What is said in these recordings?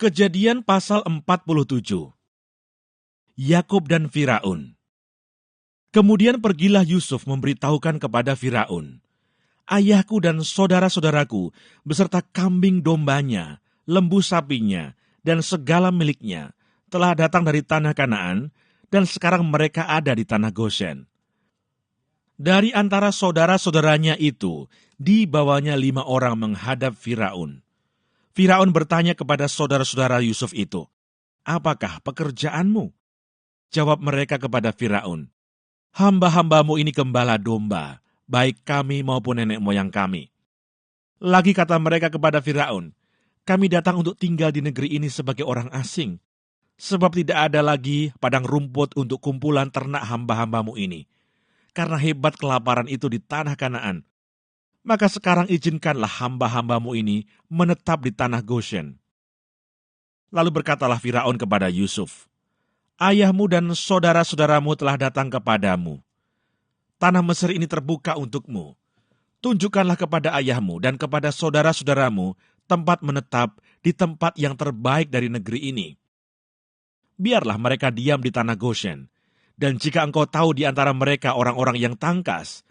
Kejadian pasal 47. Yakub dan Firaun. Kemudian pergilah Yusuf memberitahukan kepada Firaun, "Ayahku dan saudara-saudaraku beserta kambing dombanya, lembu sapinya, dan segala miliknya telah datang dari tanah Kanaan, dan sekarang mereka ada di tanah Goshen." Dari antara saudara-saudaranya itu, dibawanya 5 orang menghadap Firaun. Firaun bertanya kepada saudara-saudara Yusuf itu, "Apakah pekerjaanmu?" Jawab mereka kepada Firaun, "Hamba-hambamu ini gembala domba, baik kami maupun nenek moyang kami." Lagi kata mereka kepada Firaun, "Kami datang untuk tinggal di negeri ini sebagai orang asing, sebab tidak ada lagi padang rumput untuk kumpulan ternak hamba-hambamu ini, karena hebat kelaparan itu di tanah Kanaan. Maka sekarang izinkanlah hamba-hambamu ini menetap di tanah Goshen." Lalu berkatalah Firaun kepada Yusuf, "Ayahmu dan saudara-saudaramu telah datang kepadamu. Tanah Mesir ini terbuka untukmu. Tunjukkanlah kepada ayahmu dan kepada saudara-saudaramu tempat menetap di tempat yang terbaik dari negeri ini. Biarlah mereka diam di tanah Goshen, dan jika engkau tahu di antara mereka orang-orang yang tangkas,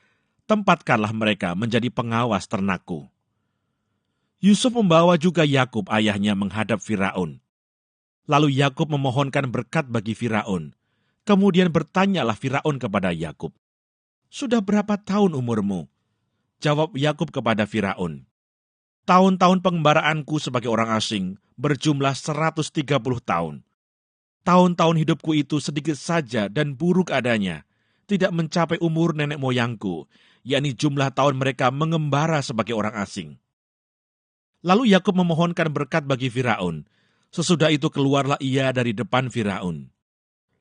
tempatkanlah mereka menjadi pengawas ternakku." Yusuf membawa juga Yakub ayahnya menghadap Firaun. Lalu Yakub memohonkan berkat bagi Firaun. Kemudian bertanyalah Firaun kepada Yakub, "Sudah berapa tahun umurmu?" Jawab Yakub kepada Firaun, "Tahun-tahun pengembaraanku sebagai orang asing berjumlah 130 tahun. Tahun-tahun hidupku itu sedikit saja dan buruk adanya, tidak mencapai umur nenek moyangku, yakni jumlah tahun mereka mengembara sebagai orang asing." Lalu Yakub memohonkan berkat bagi Firaun. Sesudah itu keluarlah ia dari depan Firaun.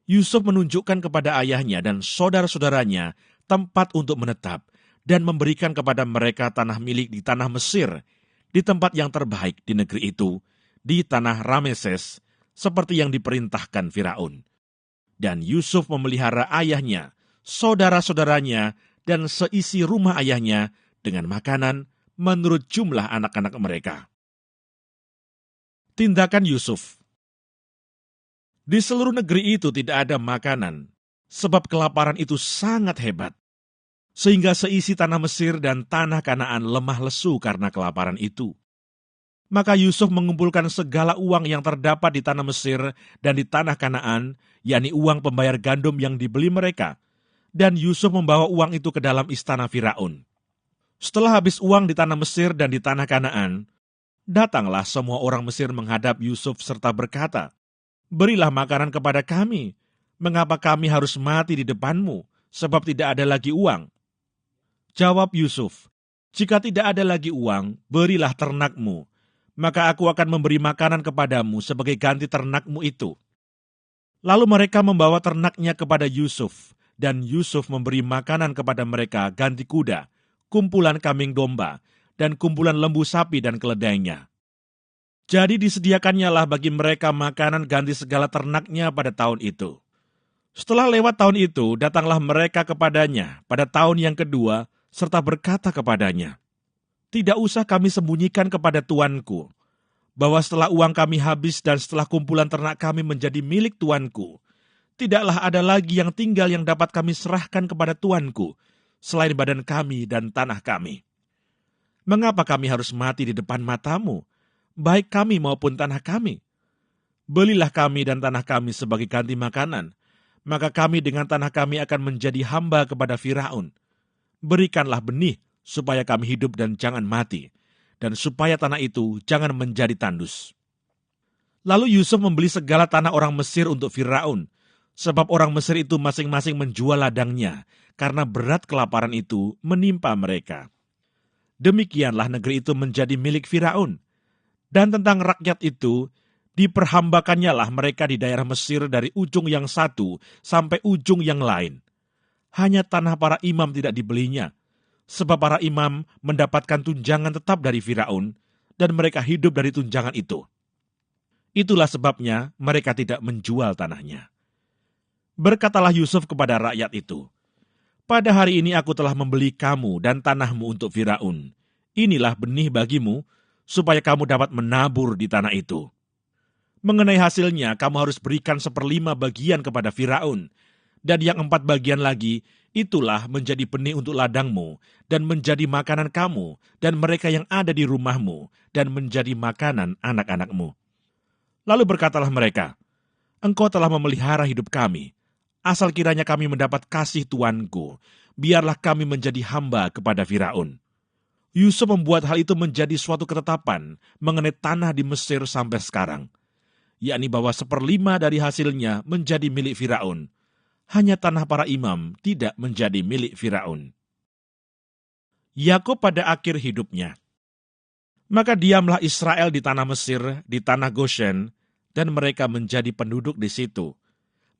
Yusuf menunjukkan kepada ayahnya dan saudara-saudaranya tempat untuk menetap dan memberikan kepada mereka tanah milik di tanah Mesir, di tempat yang terbaik di negeri itu, di tanah Rameses, seperti yang diperintahkan Firaun. Dan Yusuf memelihara ayahnya, saudara-saudaranya, dan seisi rumah ayahnya dengan makanan menurut jumlah anak-anak mereka. Tindakan Yusuf. Di seluruh negeri itu tidak ada makanan, sebab kelaparan itu sangat hebat, sehingga seisi tanah Mesir dan tanah Kanaan lemah lesu karena kelaparan itu. Maka Yusuf mengumpulkan segala uang yang terdapat di tanah Mesir dan di tanah Kanaan, yakni uang pembayar gandum yang dibeli mereka, dan Yusuf membawa uang itu ke dalam istana Firaun. Setelah habis uang di tanah Mesir dan di tanah Kanaan, datanglah semua orang Mesir menghadap Yusuf serta berkata, "Berilah makanan kepada kami. Mengapa kami harus mati di depanmu, sebab tidak ada lagi uang?" Jawab Yusuf, "Jika tidak ada lagi uang, berilah ternakmu, maka aku akan memberi makanan kepadamu sebagai ganti ternakmu itu." Lalu mereka membawa ternaknya kepada Yusuf, dan Yusuf memberi makanan kepada mereka ganti kuda, kumpulan kambing domba, dan kumpulan lembu sapi dan keledainya. Jadi disediakannyalah bagi mereka makanan ganti segala ternaknya pada tahun itu. Setelah lewat tahun itu, datanglah mereka kepadanya pada tahun yang kedua, serta berkata kepadanya, "Tidak usah kami sembunyikan kepada tuanku, bahwa setelah uang kami habis dan setelah kumpulan ternak kami menjadi milik tuanku, tidaklah ada lagi yang tinggal yang dapat kami serahkan kepada tuanku, selain badan kami dan tanah kami. Mengapa kami harus mati di depan matamu, baik kami maupun tanah kami? Belilah kami dan tanah kami sebagai ganti makanan, maka kami dengan tanah kami akan menjadi hamba kepada Firaun. Berikanlah benih supaya kami hidup dan jangan mati, dan supaya tanah itu jangan menjadi tandus." Lalu Yusuf membeli segala tanah orang Mesir untuk Firaun, sebab orang Mesir itu masing-masing menjual ladangnya, karena berat kelaparan itu menimpa mereka. Demikianlah negeri itu menjadi milik Firaun. Dan tentang rakyat itu, diperhambakannya lah mereka di daerah Mesir dari ujung yang satu sampai ujung yang lain. Hanya tanah para imam tidak dibelinya, sebab para imam mendapatkan tunjangan tetap dari Firaun, dan mereka hidup dari tunjangan itu. Itulah sebabnya mereka tidak menjual tanahnya. Berkatalah Yusuf kepada rakyat itu, "Pada hari ini aku telah membeli kamu dan tanahmu untuk Firaun. Inilah benih bagimu, supaya kamu dapat menabur di tanah itu." Mengenai hasilnya, kamu harus berikan 1/5 bagian kepada Firaun, dan yang 4 bagian lagi, itulah menjadi benih untuk ladangmu, dan menjadi makanan kamu, dan mereka yang ada di rumahmu, dan menjadi makanan anak-anakmu. Lalu berkatalah mereka, Engkau telah memelihara hidup kami. Asal kiranya kami mendapat kasih Tuanku, biarlah kami menjadi hamba kepada Firaun. Yusuf membuat hal itu menjadi suatu ketetapan mengenai tanah di Mesir sampai sekarang, yakni bahwa 1/5 dari hasilnya menjadi milik Firaun. Hanya tanah para imam tidak menjadi milik Firaun. Yakub pada akhir hidupnya. Maka diamlah Israel di tanah Mesir, di tanah Goshen, dan mereka menjadi penduduk di situ.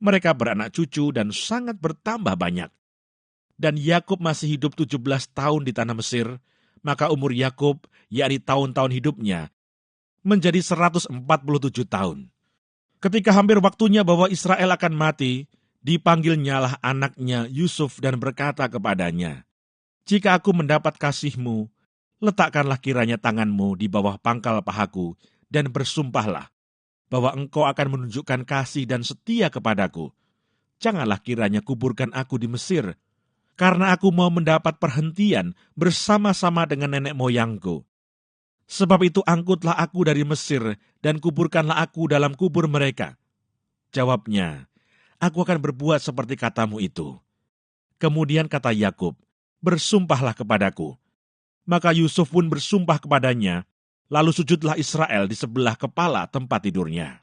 Mereka beranak cucu dan sangat bertambah banyak. Dan Yakub masih hidup 17 tahun di tanah Mesir, maka umur Yakub, yakni tahun-tahun hidupnya, menjadi 147 tahun. Ketika hampir waktunya bahwa Israel akan mati, dipanggilnyalah anaknya Yusuf dan berkata kepadanya, Jika aku mendapat kasih-Mu, letakkanlah kiranya tanganmu di bawah pangkal pahaku, dan bersumpahlah bahwa engkau akan menunjukkan kasih dan setia kepadaku. Janganlah kiranya kuburkan aku di Mesir, karena aku mau mendapat perhentian bersama-sama dengan nenek moyangku. Sebab itu angkutlah aku dari Mesir, dan kuburkanlah aku dalam kubur mereka. Jawabnya, aku akan berbuat seperti katamu itu. Kemudian kata Yakub, bersumpahlah kepadaku. Maka Yusuf pun bersumpah kepadanya, lalu sujudlah Israel di sebelah kepala tempat tidurnya.